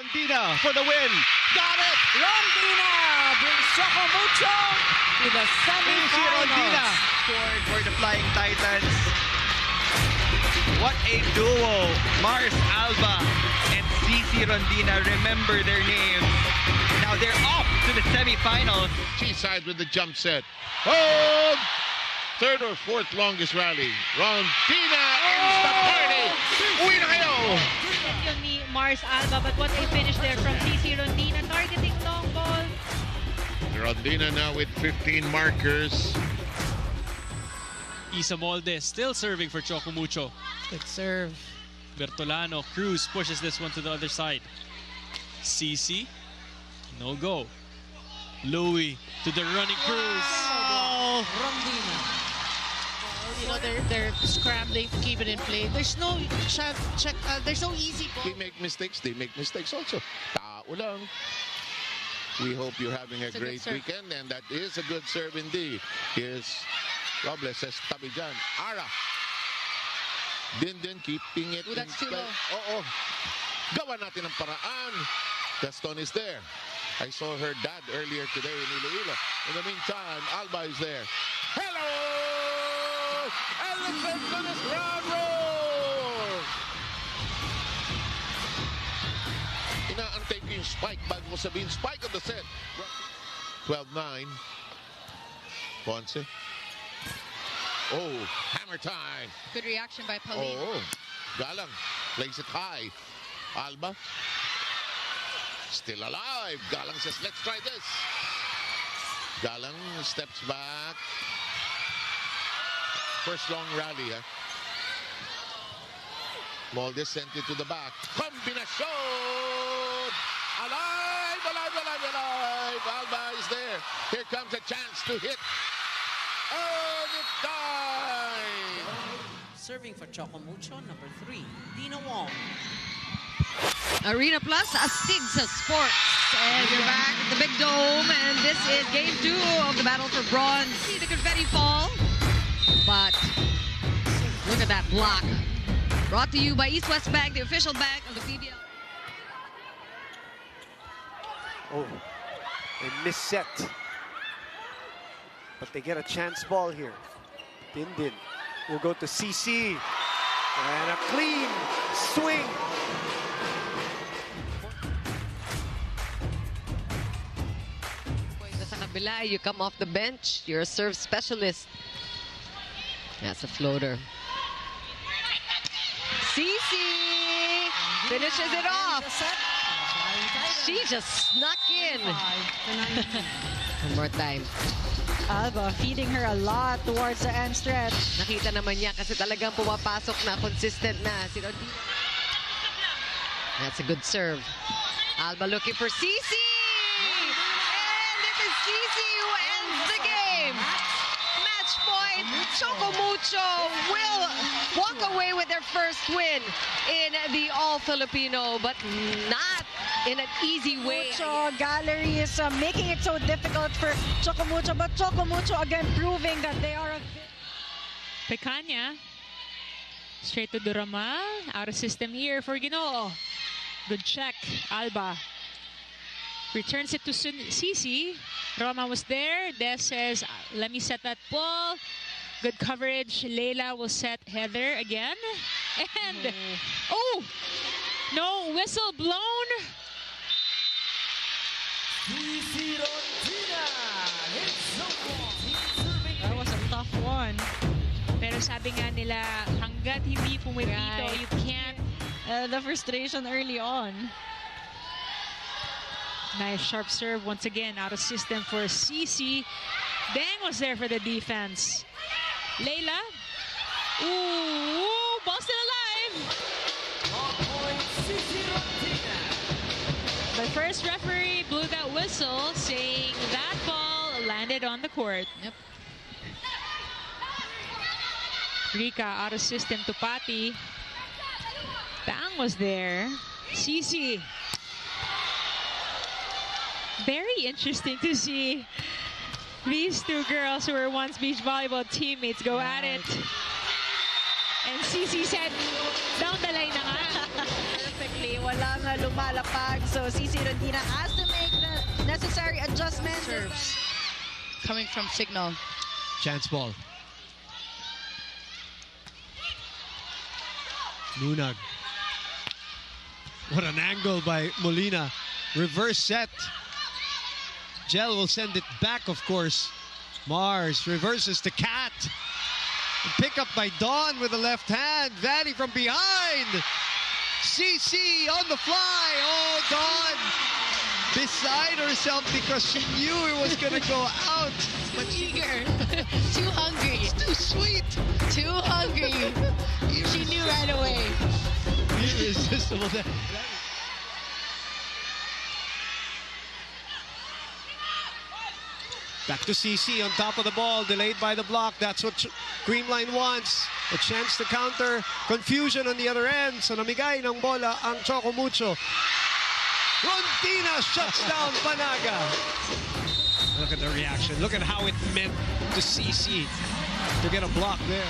Rondina for the win. Got it! Rondina brings Choco Mucho to the Sisi Rondina semifinals. scored for the Flying Titans. What a duo! Mars Alba and Sisi Rondina, remember their names. Now they're off to the semifinals. Seaside with the jump set. Oh! Third or fourth longest rally. Rondina ends the party. Uwi na kayo! Yun ni Mars Alba, but what a finish there from Sisi Rondina, targeting long ball. Rondina now with 15 markers. Isa Molde still serving for Choco Mucho. Good serve. Bertolano, Cruz pushes this one to the other side. Sisi, no go. Louis to the running Cruz. Oh, Rondina. You know, they're scrambling to keep it in play. There's no there's no easy ball. We make mistakes, they make mistakes also. Tao lang. We hope you're having a great weekend, and that is a good serve indeed. Here's Robles, says tabi dyan. Ara. Din keeping it in play. Oo. Gawa natin ang paraan. Gaston is there. I saw her dad earlier today in Iloilo. In the meantime, Alba is there. Hello! And the second is ground roll! Inaantay ko yung spike bago ko sabihin spike of the set. 12-9. Ponce. Oh, hammer time. Good reaction by Pauline. Oh, Galang plays it high. Alba still alive. Galang says, let's try this. Galang steps back. First long rally. Molde sent it to the back. Combination! Alive, alive, alive, alive. Alba is there. Here comes a chance to hit. And it died! Serving for Choco Mucho, number 3, Dina Wong. Arena Plus, Astigsa Sports. And you're back at the Big Dome, and this is game 2 of the battle for bronze. See the confetti fall, but look at that block. Brought to you by East West Bank, the official bank of the PVL. Oh, they misset. But they get a chance ball here. Din will go to Sisi. And a clean swing. Sa kabila, you come off the bench, you're a serve specialist. That's a floater. Sisi finishes it off. She just snuck in. One more time. Alba feeding her a lot towards the end stretch. Nakita naman niya kasi talagang pumapasok na, consistent na si Rondina. That's a good serve. Alba looking for Sisi! And it is Sisi who ends the game. Match point. Choco Mucho will walk away with their first win in the All-Filipino, but not in an easy way. Mucho Gallery is making it so difficult for Choco Mucho, but Choco Mucho again proving that they are a... Pecanya, straight to Durama, out of system here for Ginoo. Good check, Alba. Returns it to Sisi. Roma was there. Des says, let me set that ball. Good coverage. Leila will set Heather again. And, oh, no, whistle blown. That was a tough one. Pero sabi nga nila, hanggat hindi pumipito, Right. you can't. The frustration early on. Nice sharp serve once again out of system for Sisi. Dang was there for the defense. Leila. Ooh, ball still alive. The first referee blew that whistle saying that ball landed on the court. Yep. Rika out of system to Pati. Dang was there. Sisi. Very interesting to see these two girls who were once beach volleyball teammates go at it. And Sisi said, down the line na nga. perfectly. Walang lumalapag. So Sisi Rondina has to make the necessary adjustments. Serves coming from Signal. Chance ball. Nunag. What an angle by Molina. Reverse set. Gel will send it back, of course. Mars reverses to Cat. Pick up by Dawn with the left hand. Vanny from behind. Sisi on the fly. Oh, Dawn beside herself because she knew it was going to go out. But eager. Too hungry. It's too sweet. Too hungry. She knew right away. Irresistible. Back to Sisi on top of the ball, delayed by the block. That's what Creamline wants. A chance to counter. Confusion on the other end. So namigay ng bola ang Choco Mucho. Rondina shuts down Panaga. Look at the reaction. Look at how it meant to Sisi to get a block there.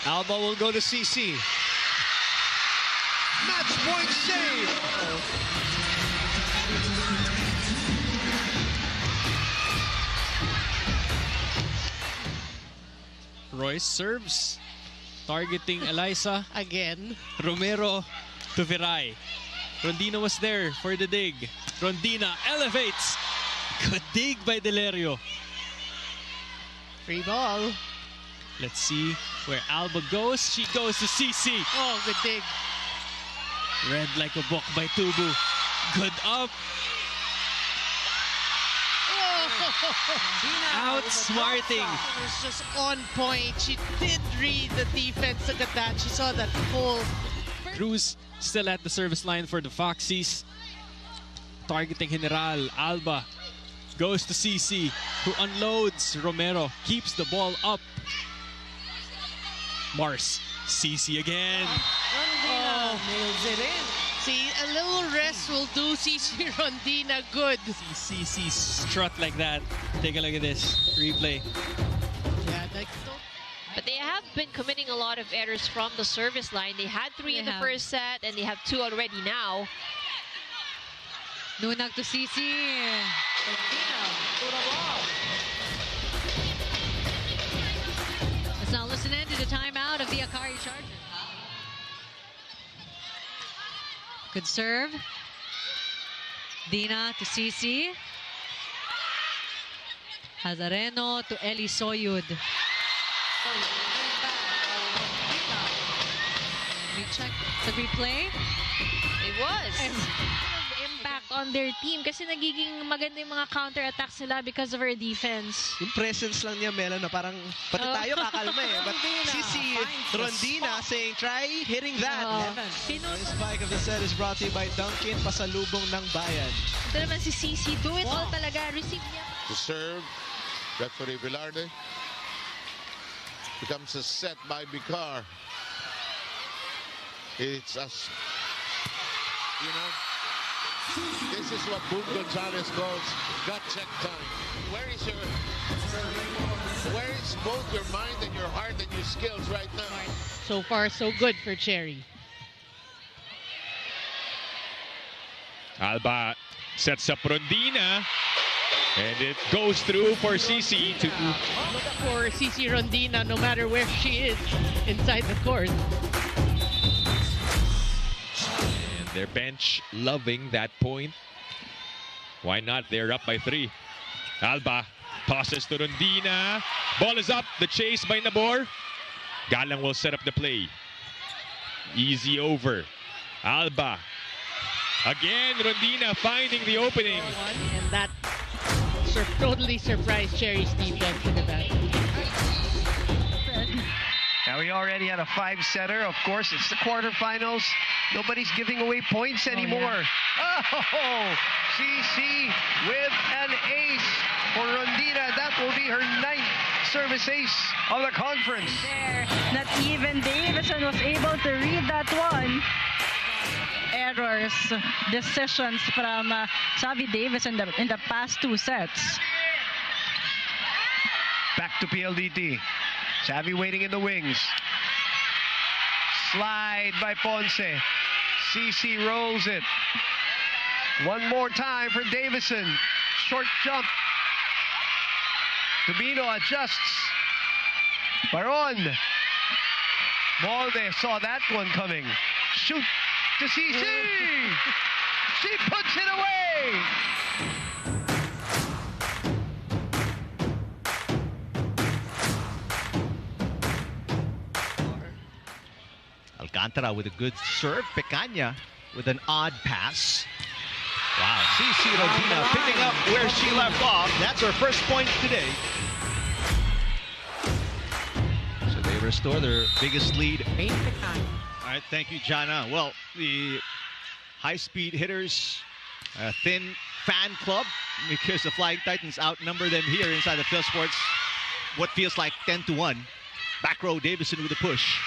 Alba will go to Sisi. Match point save. Royce serves, targeting Eliza. Again. Romero to Viray. Rondina was there for the dig. Rondina elevates. Good dig by Delerio. Free ball. Let's see where Alba goes. She goes to Sisi. Oh, good dig. Read like a book by Tubu. Good up. Outsmarting. It was just on point. She did read the defense. Look at that. She saw that hole. Cruz still at the service line for the Foxies. Targeting General. Alba goes to Sisi, who unloads. Romero keeps the ball up. Mars. Sisi again. Rondina nails it in. See, a little rest will do Sisi Rondina good. See Sisi strut like that. Take a look at this replay. Yeah, like, But they have been committing a lot of errors from the service line. They had 3 in the first set, and they have 2 already now. Nunag to Sisi. Rondina to the ball. Let's now listen in to the timeout of the Akari Chargers. Good serve. Dina to Sisi. Hazareno to Eli Soyud. We check the replay. It was. Impact on their team kasi nagiging maganda yung mga counter-attacks nila because of our defense. Yung presence lang niya, Mela, na parang pati tayo kakalma eh. But Sisi Rondina saying, try hitting that. The spike of the set is brought to you by Dunkin, pasalubong ng bayan. Ito naman si Sisi, do it all talaga. Receive niya. To serve, referee Velarde. Becomes a set by Bicar. It's us. You know, this is what Boone Gonzalez calls gut check time. Where is both your mind and your heart and your skills right now? so far, so good for Cherry. Alba sets up Rondina. And it goes through for Sisi to... Look for Sisi Rondina, no matter where she is inside the court. And their bench loving that point. Why not? They're up by 3. Alba tosses to Rondina. Ball is up. The chase by Nabor. Galang will set up the play. Easy over. Alba. Again, Rondina finding the opening. And that totally surprised Cherry's defense. Look at that. Now we already had a 5-setter. Of course, it's the quarterfinals. Nobody's giving away points anymore. Oh, Sisi with an ace for Rondina. That will be her 9th service ace of the conference. There, not even Davison was able to read that one. Errors, decisions from Savi Davis in the past 2 sets. Back to PLDT. Savvy waiting in the wings. Slide by Ponce. Sisi rolls it. One more time for Davison. Short jump. Tubino adjusts. Baron. Molde saw that one coming. Shoot to Sisi. She puts it away. Alcantara with a good serve. Pecaña with an odd pass. Wow, Sisi Rondina picking up where she left off. That's her first point today. So they restore their biggest lead. All right, thank you, Jana. Well, the high-speed hitters, a thin fan club, because the Flying Titans outnumber them here inside the Phil Sports. What feels like 10-1. Back row, Davison with a push.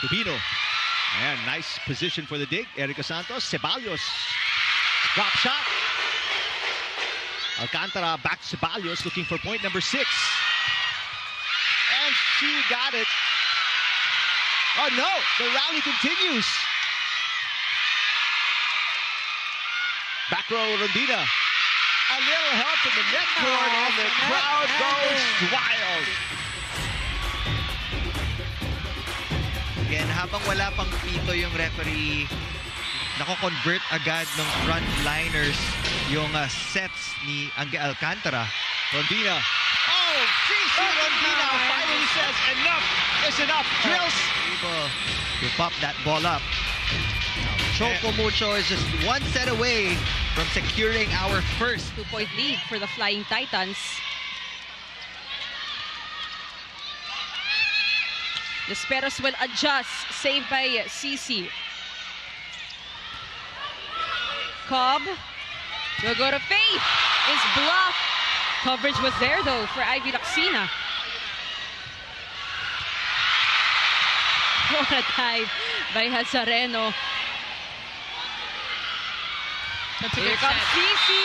Tubino. And nice position for the dig. Erica Santos. Ceballos. Drop shot. Alcantara back to Ceballos looking for point number 6. And she got it. Oh no, the rally continues. Back row, Rondina. A little help from the net cord and the crowd goes wild. Again, habang wala pang pito yung referee, nako-convert agad ng frontliners yung sets ni Angge Alcantara. Rondina. Oh, Sisi Rondina finally says enough is enough. Drills. Able to pop that ball up. Choco Mucho is just one set away from securing our first 2-point lead for the Flying Titans. Desperos will adjust. Saved by Sisi. Cobb will go to Faith. Is blocked. Coverage was there though for Ivy Laxina. What a dive by Hazareno. Here comes Sisi.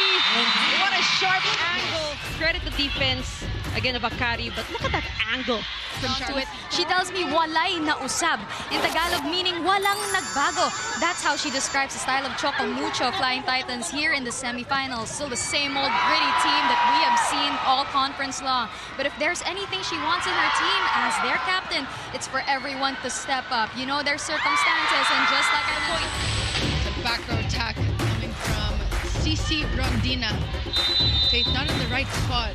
What a sharp angle. Credit the defense again of Akari, but look at that angle from To it. She tells me walay nausab. In Tagalog, meaning walang nagbago. That's how she describes the style of Choco Mucho Flying Titans here in the semifinals. Still the same old gritty team that we have seen all conference long. But if there's anything she wants in her team as their captain, it's for everyone to step up. You know their circumstances, and just like I point. The back row attack coming from Sisi Rondina. Faith not in the right spot.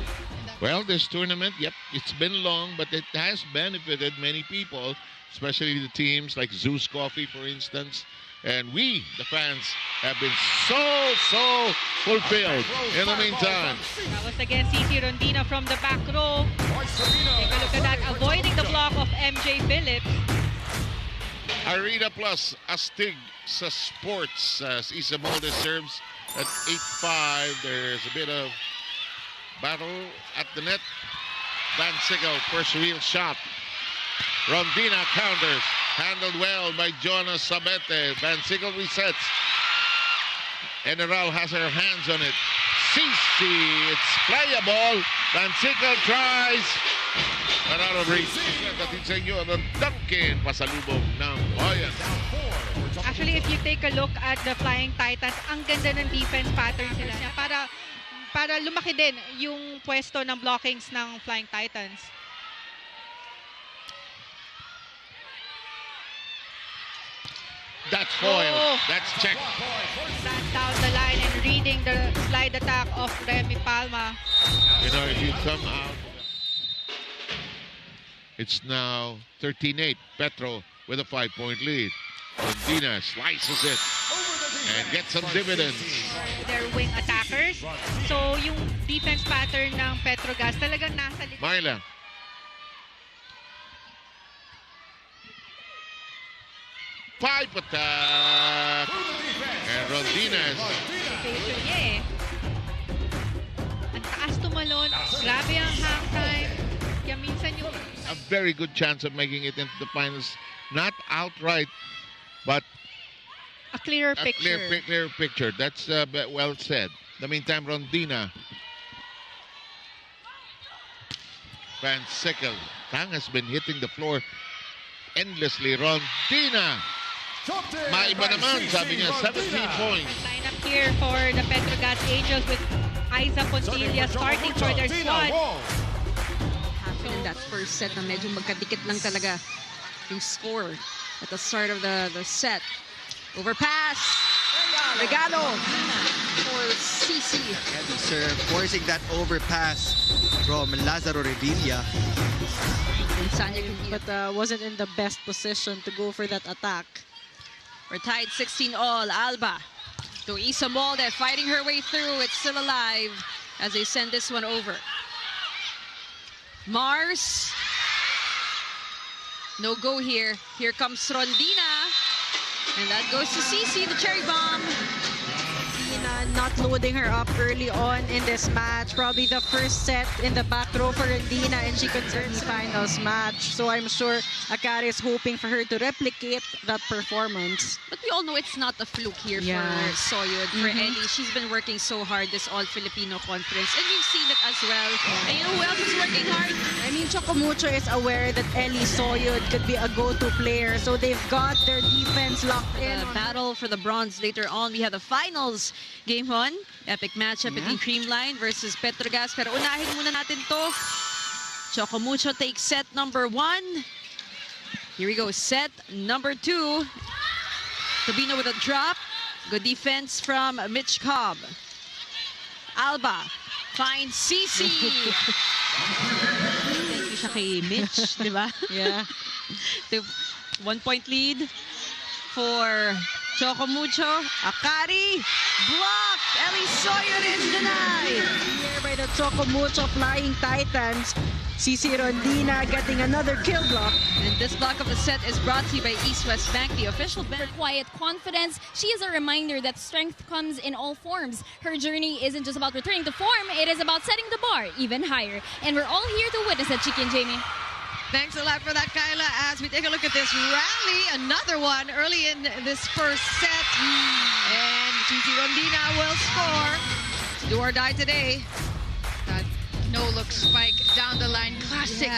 Well, this tournament, yep, it's been long, but it has benefited many people, especially the teams like Zeus Coffee, for instance. And we, the fans, have been so fulfilled in the meantime. That was again Sisi Rondina from the back row. Take a look at that, avoiding the block of MJ Phillips. Arena Plus, Astig sa Sports. Isa Molde serves at 8-5. There's a bit of battle at the net. Van Sickle, first real shot. Rondina counters. Handled well by Jonas Sabete. Van Sickle resets. General has her hands on it. Sisi, it's playable. Van Sickle tries. But out of reach. Dating sa inyo ang Duncan pasalubong ng Bayan. Actually, if you take a look at the Flying Titans, ang ganda ng defense pattern sila niya para lumaki din yung pwesto ng blockings ng Flying Titans. That's foil. That's check. That down the line and reading the slide attack of Remy Palma. You know, if you come out, it's now 13-8. Petro with a 5-point lead. Rondina slices it and gets some dividends. Their wing attackers. So, yung defense pattern ng Petrogas talagang nasa likod. Myla. Pipe attack. And Rondina's. Niya Ang taas tumalon. Grabe ang hang time. Kaya minsan yung... A very good chance of making it into the finals. Not outright, but a clearer picture. Clear picture. That's well said. In the meantime, Rondina. Van Sickle. Tang has been hitting the floor endlessly. Rondina. Maiba naman, sabi niya, 17 points. Lineup here for the Petrogas Angels with Aiza Pontilla starting for their squad. Happened in that first set na medyo magkadikit lang talaga yung score at the start of the set. Overpass. Regalo for Sisi. Sir, forcing that overpass from Lazaro Revilla. But wasn't in the best position to go for that attack. We're tied 16-all. Alba. Doisa Molde fighting her way through. It's still alive as they send this one over. Mars. No go here. Here comes Rondina. And that goes to Sisi, the cherry bomb. Not loading her up early on in this match. Probably the first set in the back row for Rondina, and she concerns the finals match. So I'm sure Akari is hoping for her to replicate that performance. But we all know it's not a fluke here for Soyud, for Ellie. She's been working so hard this All-Filipino Conference, and we've seen it as well. And you know who else is working hard? I mean, Choco Mucho is aware that Ellie Soyud could be a go-to player, so they've got their defense locked in. The battle for the bronze later on. We have the finals. Game 1, epic matchup between Creamline versus Petrogas. Pero unahin muna natin to. Choco Mucho takes set number 1. Here we go, set number 2. Tobino with a drop. Good defense from Mitch Cobb. Alba finds Sisi. Thank you siya kay Mitch, di ba? Yeah. The 1-point lead for Choco Mucho. Akari blocked. Ellie Soyud is denied. Here by the Choco Mucho Flying Titans. Sisi Rondina getting another kill block. And this block of the set is brought to you by East West Bank, the official bank. For quiet confidence, she is a reminder that strength comes in all forms. Her journey isn't just about returning to form, it is about setting the bar even higher. And we're all here to witness it, Chiki and Jamie. Thanks a lot for that, Kyla, as we take a look at this rally. Another one early in this first set. And Sisi Rondina will score. Do or die today. That no-look spike down the line. Classic.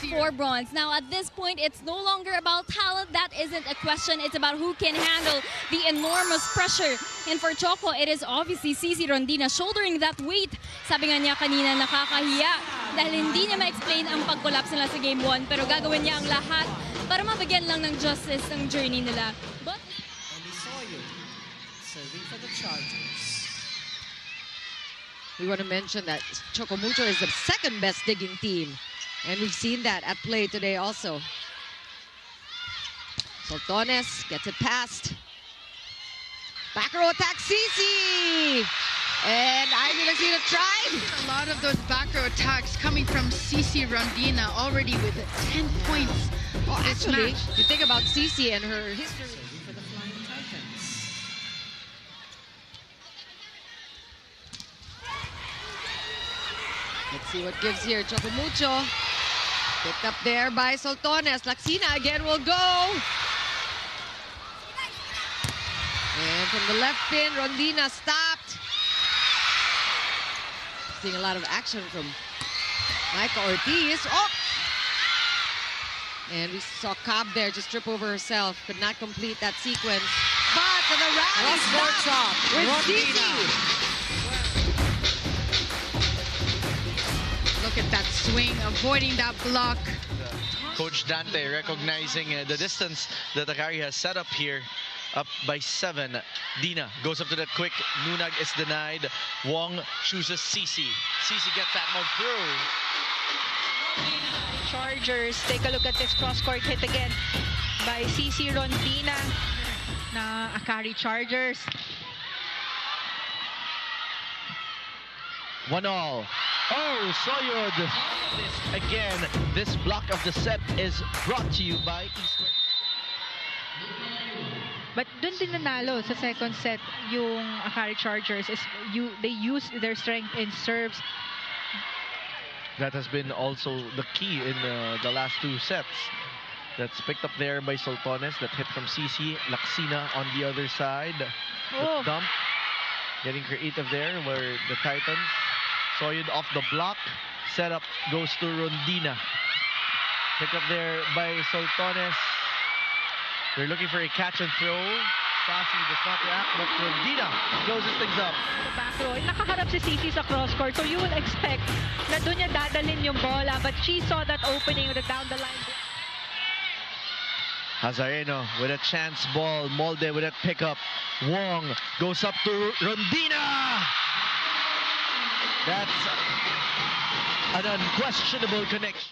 For bronze. Now, at this point, it's no longer about talent. That isn't a question. It's about who can handle the enormous pressure. And for Choco, it is obviously Sisi Rondina shouldering that weight. Sabi nga niya kanina, nakakahiya. Dahil hindi niya ma-explain ang pag-collapse nila sa Game 1. Pero gagawin niya ang lahat para mabigyan lang ng justice ang journey nila. But Ellie Soyud serving for the Chargers. We want to mention that Choco Mucho is the second best digging team. And we've seen that at play today also. Soltones gets it past. Back row attack, Sisi! And Ivy Lacina tried. A lot of those back row attacks coming from Sisi Rondina already with 10 points. Oh, this actually, match. you think about Sisi and her history. Serving for the Flying Titans. Let's see what gives here. Choco Mucho. Picked up there by Soltones. Lacina again will go. And from the left pin, Rondina stopped. Seeing a lot of action from Micah Ortiz. Oh! And we saw Cobb there just trip over herself. Could not complete that sequence. But the rally stopped with Sisi. Look at that swing, avoiding that block. Coach Dante recognizing the distance that Akari has set up here. Up by 7. Dina goes up to that quick. Nunag is denied. Wong chooses Sisi. Sisi gets that one through. Chargers, take a look at this cross-court hit again by Sisi Rondina na Akari Chargers. 1-all. Oh, Soyud. Again, this block of the set is brought to you by East West. But dun din nanalo sa second set yung Akari Chargers. They used their strength in serves. That has been also the key in the last 2 sets. That's picked up there by Soltones. That hit from Sisi. Lacina on the other side. The dump. Getting creative there where the Titans. Soyud off the block. Setup goes to Rondina. Pick up there by Soltones. They're looking for a catch and throw. Sasi does not react, but Rondina closes things up. The back row, nakaharap si Sisi sa cross court, so you will expect na doon niya dadalhin yung bola, but she saw that opening with the down the line. Hazareno with a chance ball. Molde with a pickup. Wong goes up to Rondina. That's an unquestionable connection.